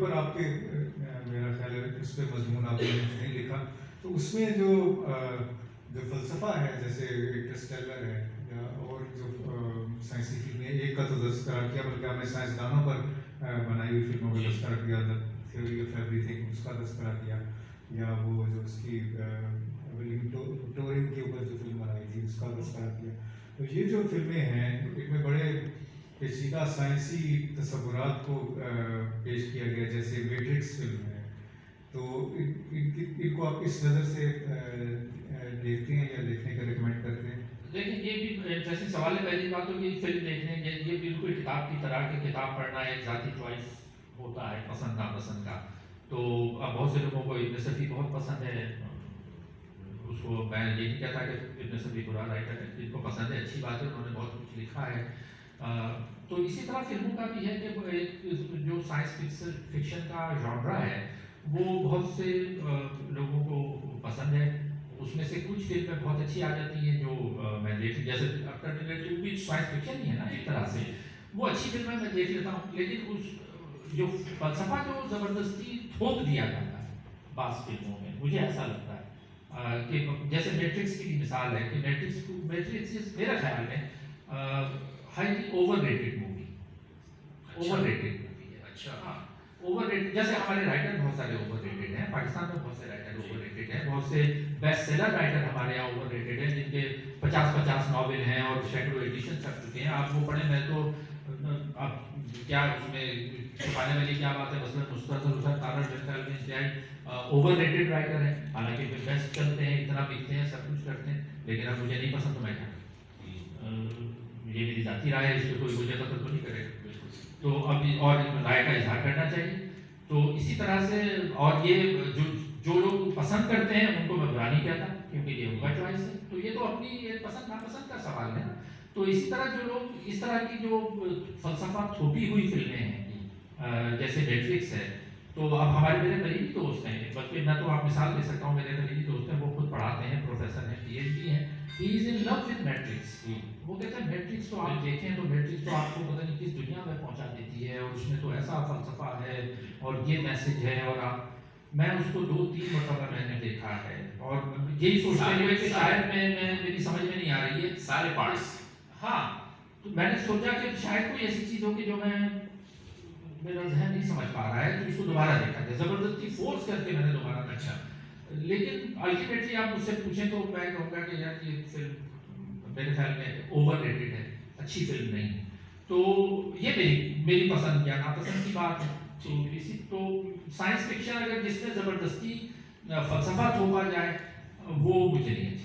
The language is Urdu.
اوپر آپ کے میرا خیال ہے اس پہ مضمون آپ نے نہیں لکھا، تو اس میں جو فلسفہ ہے جیسے انٹرسٹیلر ہے یا اور جو سائنسی فلمیں، ایک کا تو تذکرہ کیا بلکہ آپ نے سائنسدانوں پر بنائی ہوئی فلموں کا تذکرہ کیا، the theory of everything اس کا تذکرہ کیا، یا وہ جو اس کی ٹورنگ کے اوپر جو فلم بنائی تھی اس کا تذکرہ کیا. تو یہ جو فلمیں ہیں ان میں بڑے پیچیدہ سائنسی تصورات کو پیش کیا گیا، جیسے میٹرکس فلم ہے. تو ان کو آپ کس نظر سے دیکھتے ہیں یا دیکھنے کا ریکمینڈ کرتے ہیں؟ لیکن یہ بھی جیسے سوال ہے، پہلی بات تو یہ فلم دیکھنے یہ بالکل کتاب کی طرح کہ کتاب پڑھنا ایک ذاتی چوائس ہوتا ہے، پسند ناپسند کا. تو اب بہت سے لوگوں کو ابن صفی بہت پسند ہے، اس کو میں یہ نہیں کہتا کہ ابن صفی برا رائٹر ہے، جن کو پسند ہے اچھی بات ہے، انہوں نے بہت کچھ لکھا ہے. تو اسی طرح فلموں کا بھی ہے کہ ایک جو سائنس فکشن کا جانرا ہے وہ بہت سے لوگوں کو پسند ہے. اس میں سے کچھ فلمیں بہت اچھی آ جاتی ہیں جو میں دیکھ، جیسے ٹرمینیٹر بھی سائنس فکشن ہی ہے نا ایک طرح سے، وہ اچھی فلمیں میں دیکھ لیتا ہوں. لیکن اس جو فلسفہ جو زبردستی تھوپ دیا جاتا ہے بعض فلموں میں، مجھے ایسا لگتا ہے کہ جیسے میٹرکس کی مثال ہے کہ میٹرکس میرا خیال میں highly over rated movie, over rated movie ہے. اچھا ہاں، اوور ریٹڈ. جیسے ہمارے رائٹر بہت سارے اوور ریٹڈ ہیں، پاکستان میں بہت سے رائٹر اوور ریٹڈ ہیں، بہت سے بیسٹ سیلر رائٹر ہمارے یہاں اوور ریٹڈ ہیں جن کے 50 ناول ہیں اور شیڈو ایڈیشن چھپ چکے ہیں. آپ وہ پڑھیں، میں تو اب کیا اس میں چھپانے والی کیا بات ہے. مثلاً مستقل حسین تارڑ میرے میں انتہائی اوور ریٹڈ رائٹر ہیں، حالانکہ بیسٹ چلتے ہیں، اتنا بکتے ہیں، سب کچھ کرتے ہیں، لیکن اب مجھے نہیں پسند تو میں کیا، یہ میری ذاتی رائے ہے، اس پہ کوئی مجھے قتل تو نہیں کرے گا. تو اب اور رائے کا اظہار کرنا چاہیے. تو اسی طرح سے اور یہ جو لوگ پسند کرتے ہیں ان کو میں برا نہیں کہتا کیونکہ یہ ان کا چوائس ہے. تو یہ تو اپنی پسند ناپسند کا سوال ہے نا. تو اسی طرح جو لوگ اس طرح کی جو فلسفہ تھوپی ہوئی فلمیں ہیں جیسے نیٹفلکس ہے، تو اب ہمارے میرے قریبی دوست ہیں، بلکہ میں تو آپ مثال دے سکتا ہوں، میرے قریبی دوست ہیں، وہ خود پڑھاتے ہیں، پروفیسر ہیں، پی ایچ ڈی ہیں. ہی از ان لو ود میٹرکس. وہ کہتے ہیں میٹرکس تو آپ دیکھیں تو میٹرکس تو آپ کو پتہ نہیں کس دنیا میں پہنچا دیتی ہے، اور اس میں تو ایسا فلسفہ ہے اور یہ میسج ہے. اور آپ، میں اس کو 2-3 مرتبہ میں نے دیکھا ہے اور یہی سوچتے ہوئے کہ شاید میری سمجھ میں نہیں آ رہی ہے سارے پارٹس. ہاں، تو میں نے سوچا کہ شاید کوئی ایسی چیز ہو کہ جو میرا ذہن نہیں سمجھ پا رہا ہے، تو اس کو دوبارہ دیکھا جائے. زبردستی فورس کر کے میں نے دوبارہ دیکھا. لیکن الٹیمیٹلی آپ مجھ سے پوچھیں تو میں کہوں گا کہ یار یہ فلم میرے خیال میں اوور ریٹڈ ہے، اچھی فلم نہیں. تو یہ میری پسند یا ناپسند کی بات ہے. تو سائنس فکشن اگر جس میں زبردستی فلسفہ تھوپا جائے وہ مجھے نہیں اچھا.